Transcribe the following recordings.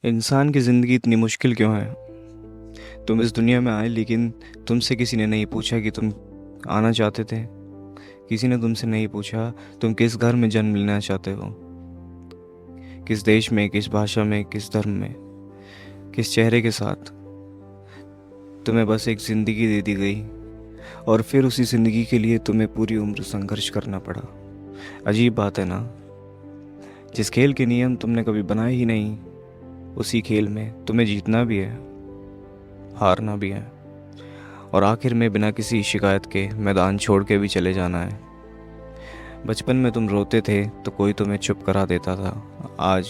इंसान की ज़िंदगी इतनी मुश्किल क्यों है? तुम इस दुनिया में आए लेकिन तुमसे किसी ने नहीं पूछा कि तुम आना चाहते थे। किसी ने तुमसे नहीं पूछा तुम किस घर में जन्म लेना चाहते हो, किस देश में, किस भाषा में, किस धर्म में, किस चेहरे के साथ। तुम्हें बस एक ज़िंदगी दे दी गई और फिर उसी ज़िंदगी के लिए तुम्हें पूरी उम्र संघर्ष करना पड़ा। अजीब बात है ना। जिस खेल के नियम तुमने कभी बनाए ही नहीं, उसी खेल में तुम्हें जीतना भी है, हारना भी है, और आखिर में बिना किसी शिकायत के मैदान छोड़ के भी चले जाना है। बचपन में तुम रोते थे तो कोई तुम्हें चुप करा देता था। आज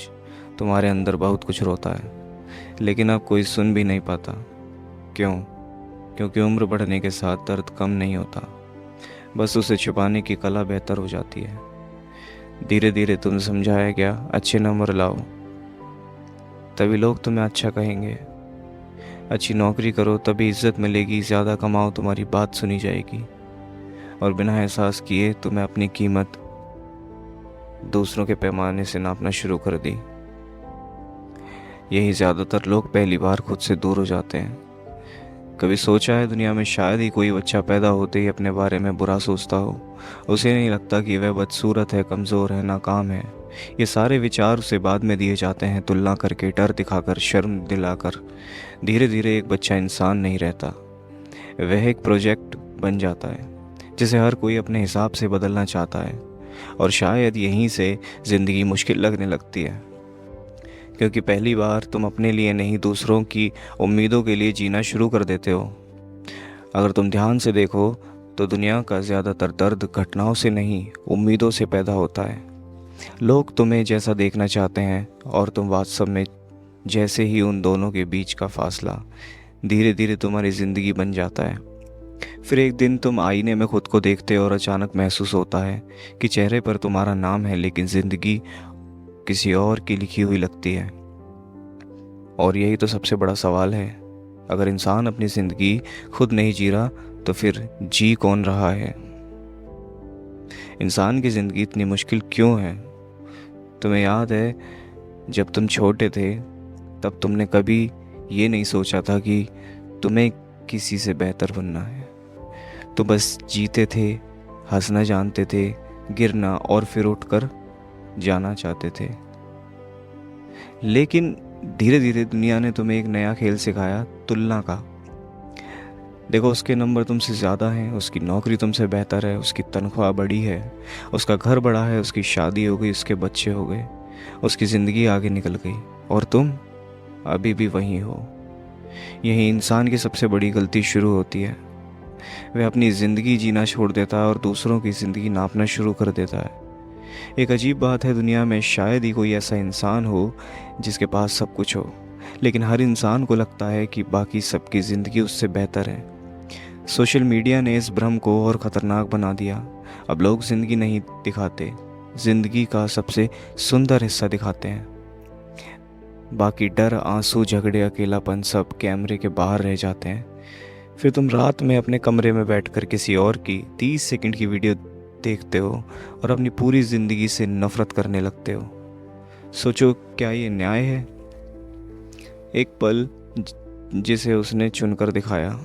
तुम्हारे अंदर बहुत कुछ रोता है, लेकिन अब कोई सुन भी नहीं पाता। क्यों? क्योंकि उम्र बढ़ने के साथ दर्द कम नहीं होता, बस उसे छुपाने की कला बेहतर हो जाती है। धीरे धीरे तुम समझाया गया, अच्छे नंबर लाओ तभी लोग तुम्हें अच्छा कहेंगे, अच्छी नौकरी करो तभी इज्जत मिलेगी, ज़्यादा कमाओ तुम्हारी बात सुनी जाएगी। और बिना एहसास किए तुम्हें अपनी कीमत दूसरों के पैमाने से नापना शुरू कर दी। यही ज़्यादातर लोग पहली बार खुद से दूर हो जाते हैं। कभी सोचा है दुनिया में शायद ही कोई बच्चा पैदा होते ही अपने बारे में बुरा सोचता हो। उसे नहीं लगता कि वह बदसूरत है, कमज़ोर है, नाकाम है। ये सारे विचार उसे बाद में दिए जाते हैं, तुलना करके, डर दिखाकर, शर्म दिलाकर। धीरे धीरे एक बच्चा इंसान नहीं रहता, वह एक प्रोजेक्ट बन जाता है जिसे हर कोई अपने हिसाब से बदलना चाहता है। और शायद यहीं से ज़िंदगी मुश्किल लगने लगती है, क्योंकि पहली बार तुम अपने लिए नहीं दूसरों की उम्मीदों के लिए जीना शुरू कर देते हो। अगर तुम ध्यान से देखो तो दुनिया का ज़्यादातर दर्द घटनाओं से नहीं, उम्मीदों से पैदा होता है। लोग तुम्हें जैसा देखना चाहते हैं और तुम वास्तव में जैसे ही, उन दोनों के बीच का फासला धीरे धीरे तुम्हारी ज़िंदगी बन जाता है। फिर एक दिन तुम आईने में खुद को देखते हो और अचानक महसूस होता है कि चेहरे पर तुम्हारा नाम है, लेकिन ज़िंदगी किसी और की लिखी हुई लगती है। और यही तो सबसे बड़ा सवाल है। अगर इंसान अपनी ज़िंदगी खुद नहीं जी रहा तो फिर जी कौन रहा है? इंसान की ज़िंदगी इतनी मुश्किल क्यों है? तुम्हें याद है जब तुम छोटे थे तब तुमने कभी ये नहीं सोचा था कि तुम्हें किसी से बेहतर बनना है। तो बस जीते थे, हंसना जानते थे, गिरना और फिर उठकर जाना चाहते थे। लेकिन धीरे धीरे दुनिया ने तुम्हें एक नया खेल सिखाया, तुलना का। देखो, उसके नंबर तुमसे ज़्यादा हैं, उसकी नौकरी तुमसे बेहतर है, उसकी तनख्वाह बड़ी है, उसका घर बड़ा है, उसकी शादी हो गई, उसके बच्चे हो गए, उसकी ज़िंदगी आगे निकल गई, और तुम अभी भी वहीं हो। यही इंसान की सबसे बड़ी गलती शुरू होती है। वह अपनी ज़िंदगी जीना छोड़ देता है और दूसरों की ज़िंदगी नापना शुरू कर देता है। एक अजीब बात है, दुनिया में शायद ही कोई ऐसा इंसान हो जिसके पास सब कुछ हो, लेकिन हर इंसान को लगता है कि बाकी सबकी ज़िंदगी उससे बेहतर है। सोशल मीडिया ने इस भ्रम को और ख़तरनाक बना दिया। अब लोग ज़िंदगी नहीं दिखाते, ज़िंदगी का सबसे सुंदर हिस्सा दिखाते हैं। बाकी डर, आंसू, झगड़े, अकेलापन सब कैमरे के बाहर रह जाते हैं। फिर तुम रात में अपने कमरे में बैठकर किसी और की 30 सेकंड की वीडियो देखते हो और अपनी पूरी ज़िंदगी से नफ़रत करने लगते हो। सोचो, क्या ये न्याय है? एक पल जिसे उसने चुनकर दिखाया,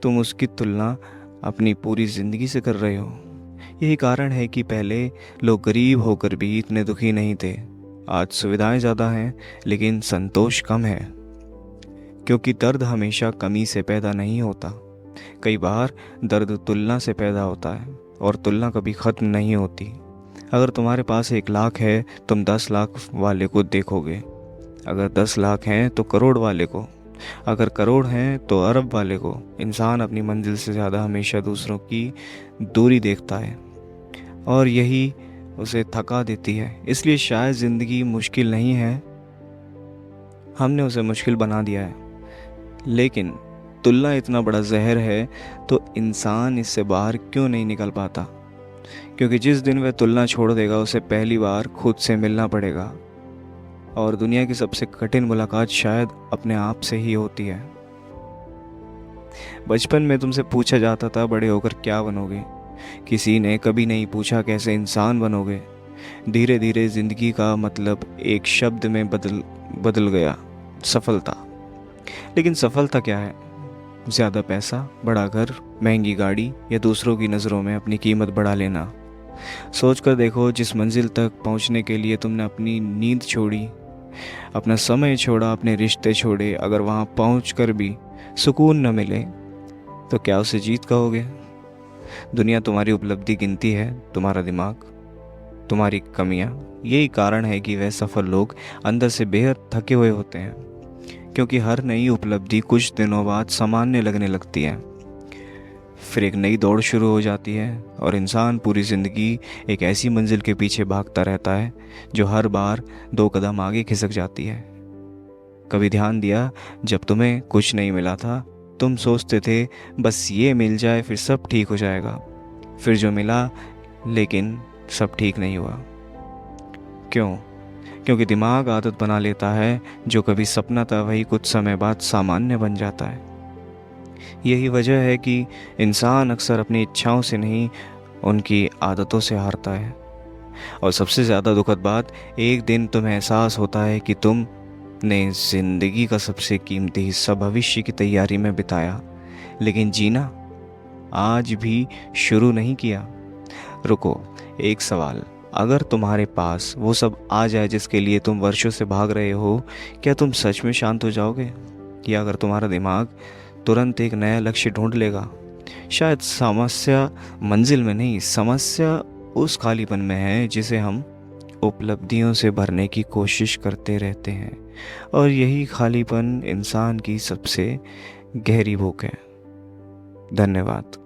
तुम उसकी तुलना अपनी पूरी ज़िंदगी से कर रहे हो। यही कारण है कि पहले लोग गरीब होकर भी इतने दुखी नहीं थे। आज सुविधाएं ज़्यादा हैं लेकिन संतोष कम है, क्योंकि दर्द हमेशा कमी से पैदा नहीं होता। कई बार दर्द तुलना से पैदा होता है, और तुलना कभी ख़त्म नहीं होती। अगर तुम्हारे पास 1 लाख है, तुम 10 लाख वाले को देखोगे। अगर 10 लाख हैं तो करोड़ वाले को। अगर करोड़ हैं तो अरब वाले को। इंसान अपनी मंजिल से ज़्यादा हमेशा दूसरों की दूरी देखता है, और यही उसे थका देती है। इसलिए शायद ज़िंदगी मुश्किल नहीं है, हमने उसे मुश्किल बना दिया है। लेकिन तुलना इतना बड़ा जहर है तो इंसान इससे बाहर क्यों नहीं निकल पाता? क्योंकि जिस दिन वह तुलना छोड़ देगा, उसे पहली बार खुद से मिलना पड़ेगा। और दुनिया की सबसे कठिन मुलाकात शायद अपने आप से ही होती है। बचपन में तुमसे पूछा जाता था, बड़े होकर क्या बनोगे? किसी ने कभी नहीं पूछा कैसे इंसान बनोगे। धीरे धीरे ज़िंदगी का मतलब एक शब्द में बदल गया सफलता। लेकिन सफलता क्या है? ज़्यादा पैसा, बड़ा घर, महंगी गाड़ी या दूसरों की नज़रों में अपनी कीमत बढ़ा लेना। सोच कर देखो, जिस मंजिल तक पहुंचने के लिए तुमने अपनी नींद छोड़ी, अपना समय छोड़ा, अपने रिश्ते छोड़े, अगर वहां पहुंच कर भी सुकून न मिले तो क्या उसे जीत कहोगे? दुनिया तुम्हारी उपलब्धि गिनती है, तुम्हारा दिमाग तुम्हारी कमियां। यही कारण है कि वह सफल लोग अंदर से बेहद थके हुए होते हैं, क्योंकि हर नई उपलब्धि कुछ दिनों बाद सामान्य लगने लगती है। फिर एक नई दौड़ शुरू हो जाती है और इंसान पूरी ज़िंदगी एक ऐसी मंजिल के पीछे भागता रहता है जो हर बार 2 कदम आगे खिसक जाती है। कभी ध्यान दिया, जब तुम्हें कुछ नहीं मिला था, तुम सोचते थे बस ये मिल जाए फिर सब ठीक हो जाएगा। फिर जो मिला, लेकिन सब ठीक नहीं हुआ। क्यों? क्योंकि दिमाग आदत बना लेता है, जो कभी सपना था वही कुछ समय बाद सामान्य बन जाता है। यही वजह है कि इंसान अक्सर अपनी इच्छाओं से नहीं, उनकी आदतों से हारता है। और सबसे ज़्यादा दुखद बात, एक दिन तुम्हें एहसास होता है कि तुमने ज़िंदगी का सबसे कीमती हिस्सा भविष्य की तैयारी में बिताया, लेकिन जीना आज भी शुरू नहीं किया। रुको, एक सवाल, अगर तुम्हारे पास वो सब आ जाए जिसके लिए तुम वर्षों से भाग रहे हो, क्या तुम सच में शांत हो जाओगे? या अगर तुम्हारा दिमाग तुरंत एक नया लक्ष्य ढूंढ लेगा? शायद समस्या मंजिल में नहीं, समस्या उस खालीपन में है जिसे हम उपलब्धियों से भरने की कोशिश करते रहते हैं। और यही खालीपन इंसान की सबसे गहरी भूख है। धन्यवाद।